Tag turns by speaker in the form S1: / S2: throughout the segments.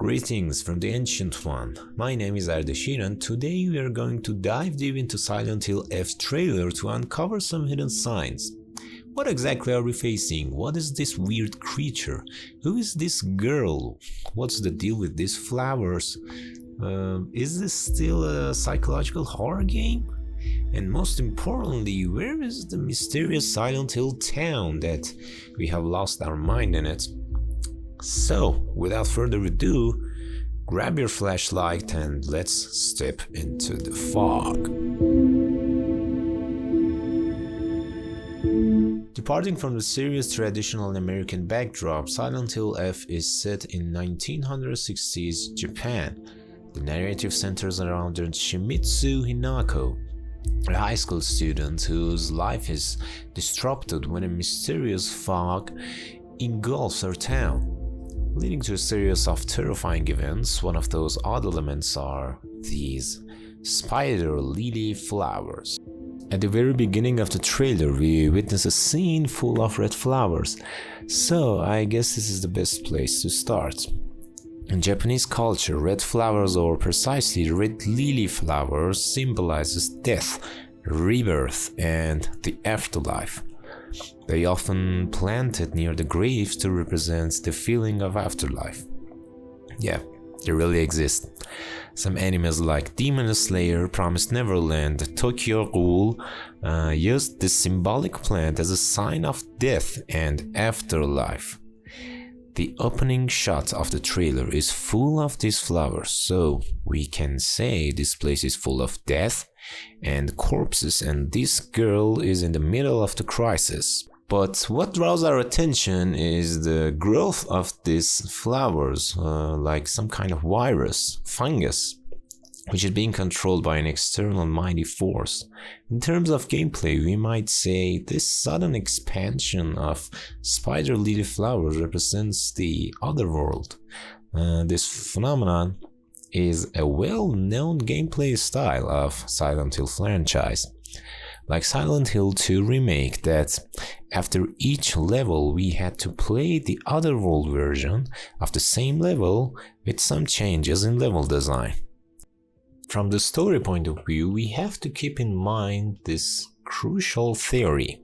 S1: Greetings from the Ancient One. My name is Ardeshir and today we are going to dive deep into Silent Hill F trailer to uncover some hidden signs. What exactly are we facing? What is this weird creature? Who is this girl? What's the deal with these flowers? Is this still a psychological horror game? And most importantly, where is the mysterious Silent Hill town that we have lost our mind in it? So, without further ado, grab your flashlight and let's step into the fog. Departing from the serious traditional American backdrop, Silent Hill F is set in 1960s Japan. The narrative centers around Shimizu Hinako, a high school student whose life is disrupted when a mysterious fog engulfs her town, leading to a series of terrifying events. One of those odd elements are these spider lily flowers. At the very beginning of the trailer, we witness a scene full of red flowers, so I guess this is the best place to start. In Japanese culture, red flowers, or precisely red lily flowers, symbolizes death, rebirth, and the afterlife. They often planted near the graves to represent the feeling of afterlife. Yeah, they really exist. Some animes like Demon Slayer, Promised Neverland, Tokyo Ghoul used this symbolic plant as a sign of death and afterlife. The opening shot of the trailer is full of these flowers, so we can say this place is full of death and corpses, and this girl is in the middle of the crisis. But what draws our attention is the growth of these flowers, like some kind of virus, fungus, which is being controlled by an external mighty force. In terms of gameplay, we might say this sudden expansion of spider lily flowers represents the otherworld. This phenomenon is a well-known gameplay style of Silent Hill franchise. Like Silent Hill 2 Remake, that after each level we had to play the Otherworld version of the same level with some changes in level design. From the story point of view, we have to keep in mind this crucial theory.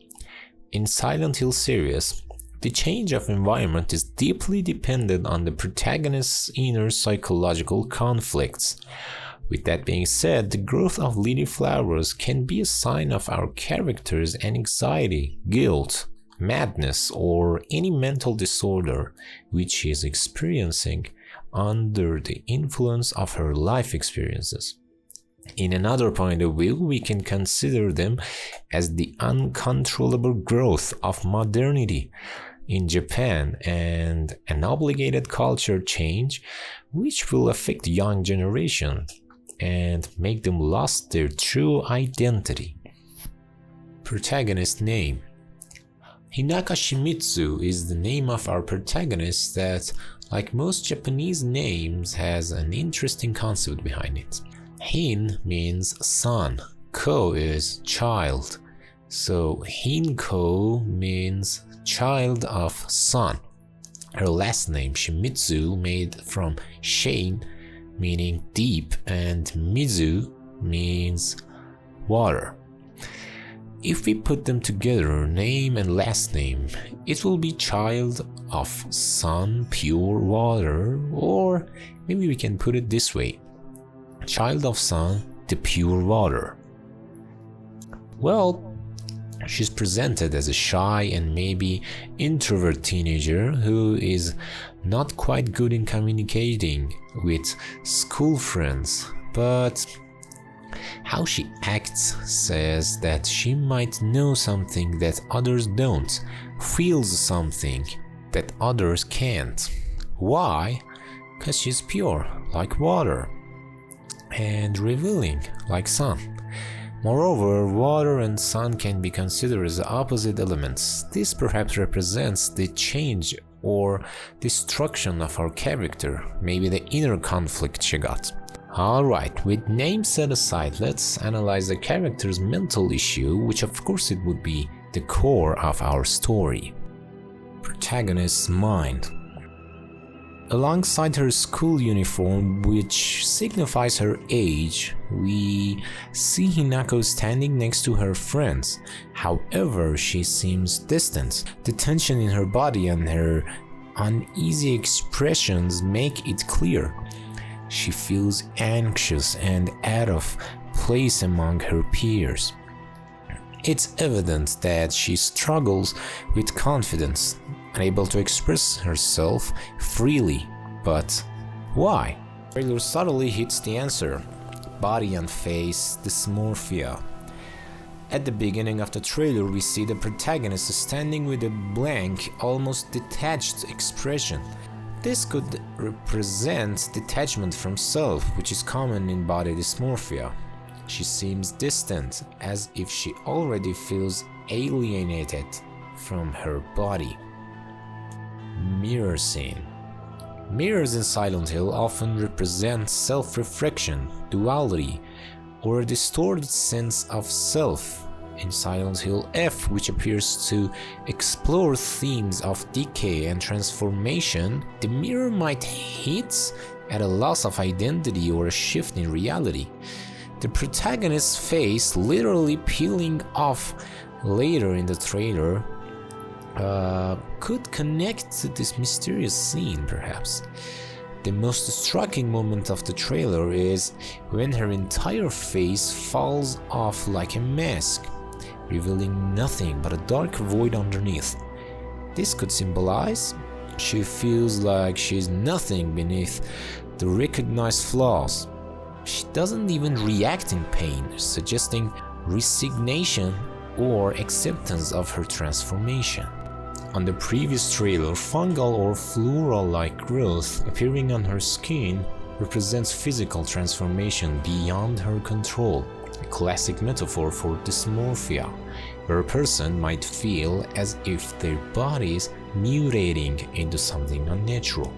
S1: In Silent Hill series, the change of environment is deeply dependent on the protagonist's inner psychological conflicts. With that being said, the growth of lily flowers can be a sign of our character's anxiety, guilt, madness, or any mental disorder which she is experiencing under the influence of her life experiences. In another point of view, we can consider them as the uncontrollable growth of modernity in Japan and an obligated culture change which will affect young generation and make them lose their true identity. Protagonist name. Hinaka Shimizu is the name of our protagonist that, like most Japanese names, has an interesting concept behind it. Hin means son, ko is child, so Hinko means child of son. Her last name Shimizu, made from Shein, meaning deep, and Mizu means water. If we put them together, name and last name, it will be child of sun, pure water, or maybe we can put it this way: child of sun, the pure water. Well, she's presented as a shy and maybe introvert teenager who is not quite good in communicating with school friends, but how she acts says that she might know something that others don't, feels something that others can't. Why? Because she's pure, like water, and revealing, like sun. Moreover, water and sun can be considered as opposite elements. This perhaps represents the change or destruction of our character, maybe the inner conflict she got. Alright, with names set aside, let's analyze the character's mental issue, which of course it would be the core of our story. Protagonist's mind. Alongside her school uniform, which signifies her age, we see Hinako standing next to her friends. However, she seems distant. The tension in her body and her uneasy expressions make it clear. She feels anxious and out of place among her peers. It's evident that she struggles with confidence, unable to express herself freely. But why? The trailer subtly hits the answer: body and face dysmorphia. At the beginning of the trailer, we see the protagonist standing with a blank, almost detached expression. This could represent detachment from self, which is common in body dysmorphia. She seems distant, as if she already feels alienated from her body. Mirror scene. Mirrors in Silent Hill often represent self-reflection, duality, or a distorted sense of self. In Silent Hill F, which appears to explore themes of decay and transformation, the mirror might hint at a loss of identity or a shift in reality. The protagonist's face literally peeling off later in the trailer could connect to this mysterious scene, perhaps. The most striking moment of the trailer is when her entire face falls off like a mask, revealing nothing but a dark void underneath. This could symbolize she feels like she's nothing beneath the recognized flaws. She doesn't even react in pain, suggesting resignation or acceptance of her transformation. On the previous trailer, fungal or floral-like growth appearing on her skin represents physical transformation beyond her control, a classic metaphor for dysmorphia, where a person might feel as if their body is mutating into something unnatural.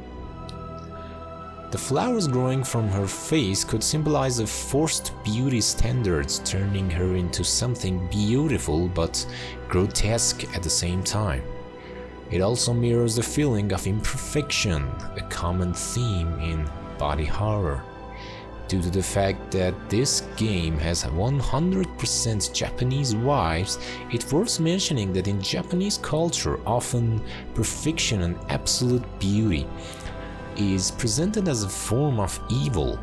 S1: The flowers growing from her face could symbolize a forced beauty standards, turning her into something beautiful but grotesque at the same time. It also mirrors the feeling of imperfection, a common theme in body horror. Due to the fact that this game has 100% Japanese vibes, it's worth mentioning that in Japanese culture, often perfection and absolute beauty is presented as a form of evil.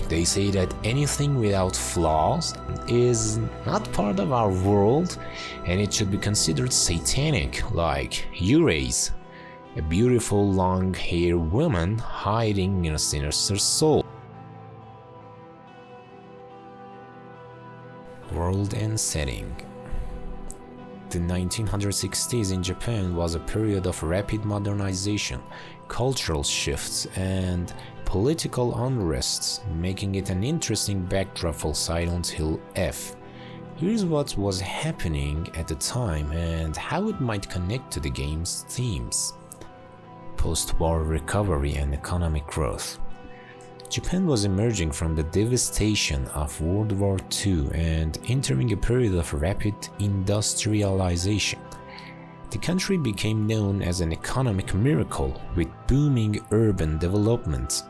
S1: They say that anything without flaws is not part of our world and it should be considered satanic, like Yurei, a beautiful long-haired woman hiding in a sinister soul. World and setting. The 1960s in Japan was a period of rapid modernization, cultural shifts, and political unrests, making it an interesting backdrop for Silent Hill F. Here's what was happening at the time and how it might connect to the game's themes. Post-war recovery and economic growth. Japan was emerging from the devastation of World War II and entering a period of rapid industrialization. The country became known as an economic miracle with booming urban development.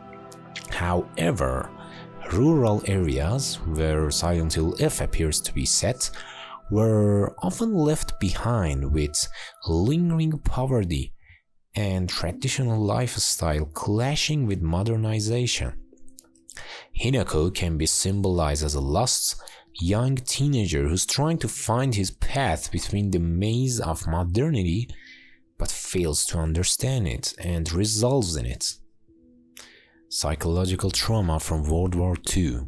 S1: However, rural areas, where Silent Hill F appears to be set, were often left behind with lingering poverty and traditional lifestyle clashing with modernization. Hinako can be symbolized as a lost young teenager who's trying to find his path between the maze of modernity but fails to understand it and resolves in it. Psychological trauma from World War II.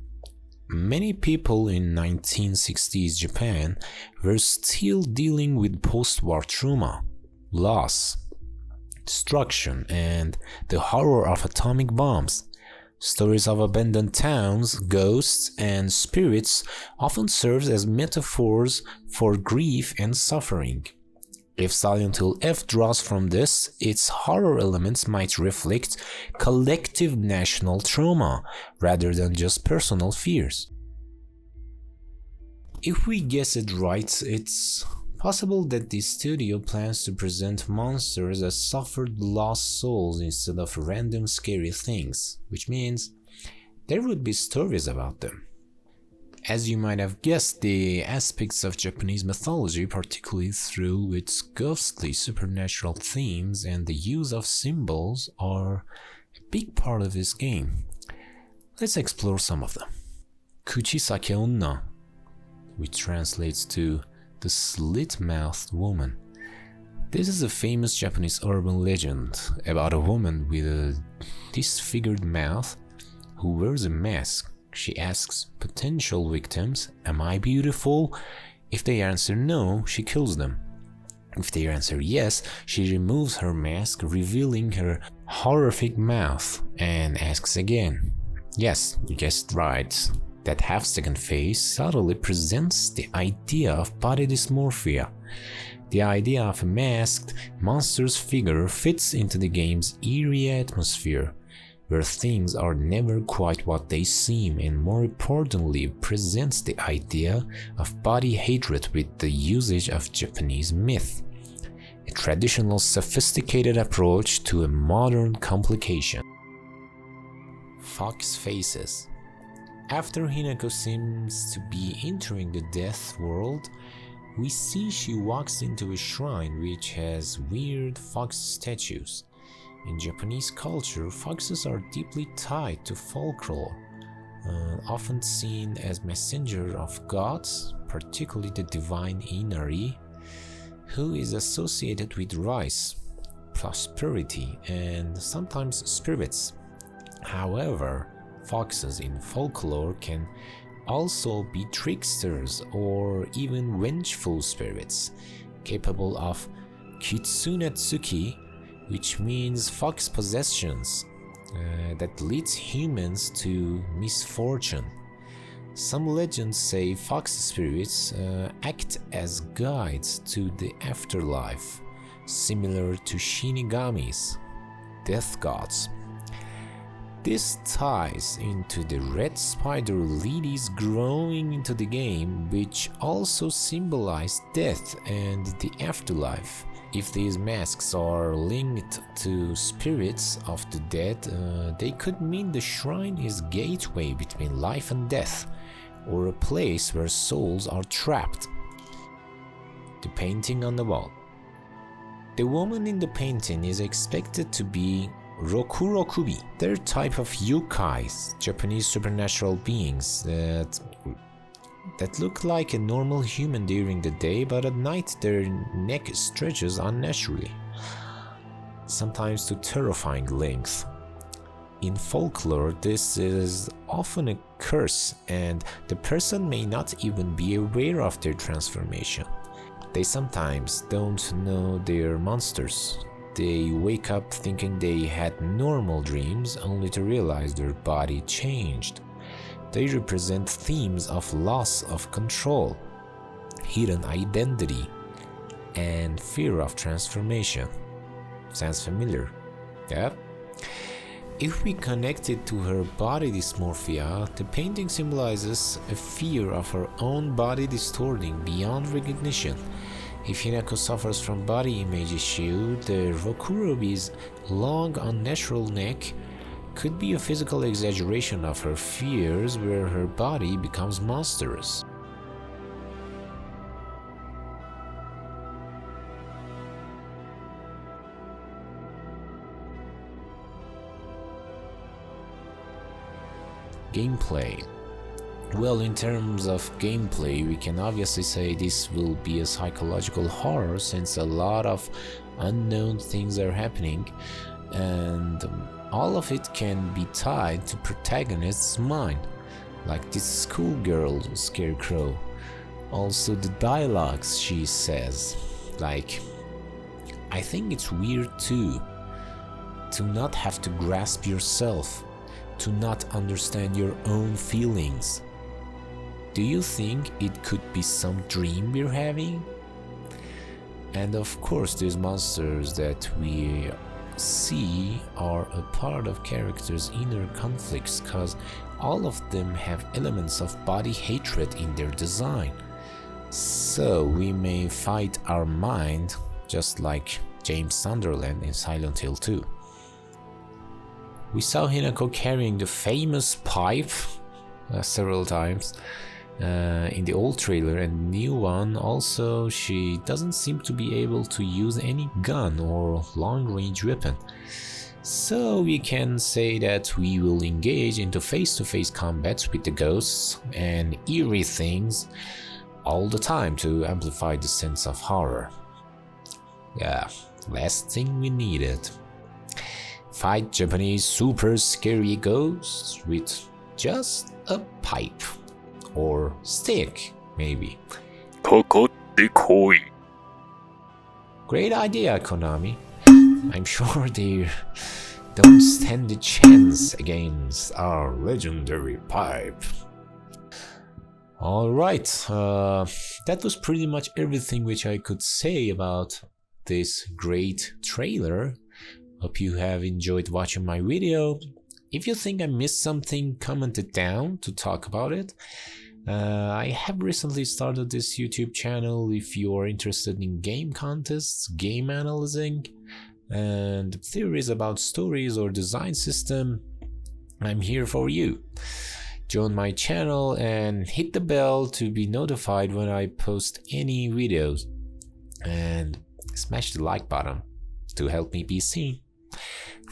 S1: Many people in 1960s Japan were still dealing with post-war trauma, loss, destruction, and the horror of atomic bombs. Stories of abandoned towns, ghosts, and spirits often serve as metaphors for grief and suffering. If Silent Hill F draws from this, its horror elements might reflect collective national trauma rather than just personal fears. If we guess it right, it's Possible that the studio plans to present monsters as suffered lost souls instead of random scary things, which means there would be stories about them. As you might have guessed, the aspects of Japanese mythology, particularly through its ghostly supernatural themes and the use of symbols, are a big part of this game. Let's explore some of them. Kuchisake Onna, which translates to the slit-mouthed woman. This is a famous Japanese urban legend about a woman with a disfigured mouth who wears a mask. She asks potential victims, "Am I beautiful?" If they answer no, she kills them. If they answer yes, she removes her mask, revealing her horrific mouth, and asks again. Yes, you guessed right. That half-second face subtly presents the idea of body dysmorphia. The idea of a masked, monstrous figure fits into the game's eerie atmosphere, where things are never quite what they seem, and more importantly presents the idea of body hatred with the usage of Japanese myth, a traditional sophisticated approach to a modern complication. Fox faces. After Hinako seems to be entering the death world, we see she walks into a shrine which has weird fox statues. In Japanese culture, foxes are deeply tied to folklore, often seen as messenger of gods, particularly the divine Inari, who is associated with rice, prosperity, and sometimes spirits. However, foxes in folklore can also be tricksters or even vengeful spirits, capable of kitsunetsuki, which means fox possessions that leads humans to misfortune. Some legends say fox spirits act as guides to the afterlife, similar to shinigamis, death gods. This ties into the red spider lilies growing into the game, which also symbolize death and the afterlife. If these masks are linked to spirits of the dead, they could mean the shrine is a gateway between life and death, or a place where souls are trapped. The painting on the wall. The woman in the painting is expected to be Rokurokubi. They're a type of yokais, Japanese supernatural beings that look like a normal human during the day, but at night their neck stretches unnaturally, sometimes to terrifying length. In folklore, this is often a curse, and the person may not even be aware of their transformation. They sometimes don't know they're monsters. They wake up thinking they had normal dreams, only to realize their body changed. They represent themes of loss of control, hidden identity, and fear of transformation. Sounds familiar? Yeah? If we connect it to her body dysmorphia, the painting symbolizes a fear of her own body distorting beyond recognition. If Hinako suffers from body image issue, the Rokurobi's long unnatural neck could be a physical exaggeration of her fears, where her body becomes monstrous. Gameplay. Well, in terms of gameplay, we can obviously say this will be a psychological horror, since a lot of unknown things are happening, and all of it can be tied to protagonist's mind, like this schoolgirl scarecrow. Also the dialogues she says, like, I think it's weird too, to not have to grasp yourself, to not understand your own feelings. Do you think it could be some dream we're having? And of course, these monsters that we see are a part of characters' inner conflicts, cause all of them have elements of body hatred in their design. So we may fight our mind just like James Sunderland in Silent Hill 2. We saw Hinako carrying the famous pipe several times in the old trailer and new one. Also, she doesn't seem to be able to use any gun or long-range weapon. So we can say that we will engage into face-to-face combat with the ghosts and eerie things all the time to amplify the sense of horror. Yeah, last thing we needed. Fight Japanese super scary ghosts with just a pipe or stick, maybe. Great idea, Konami. I'm sure they don't stand a chance against our legendary pipe. Alright, that was pretty much everything which I could say about this great trailer. Hope you have enjoyed watching my video. If you think I missed something, comment it down to talk about it. I have recently started this YouTube channel if you are interested in game contests, game analyzing, and theories about stories or design system. I'm here for you. Join my channel and hit the bell to be notified when I post any videos, and smash the like button to help me be seen.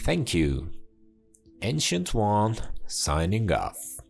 S1: Thank you. Ancient One signing off.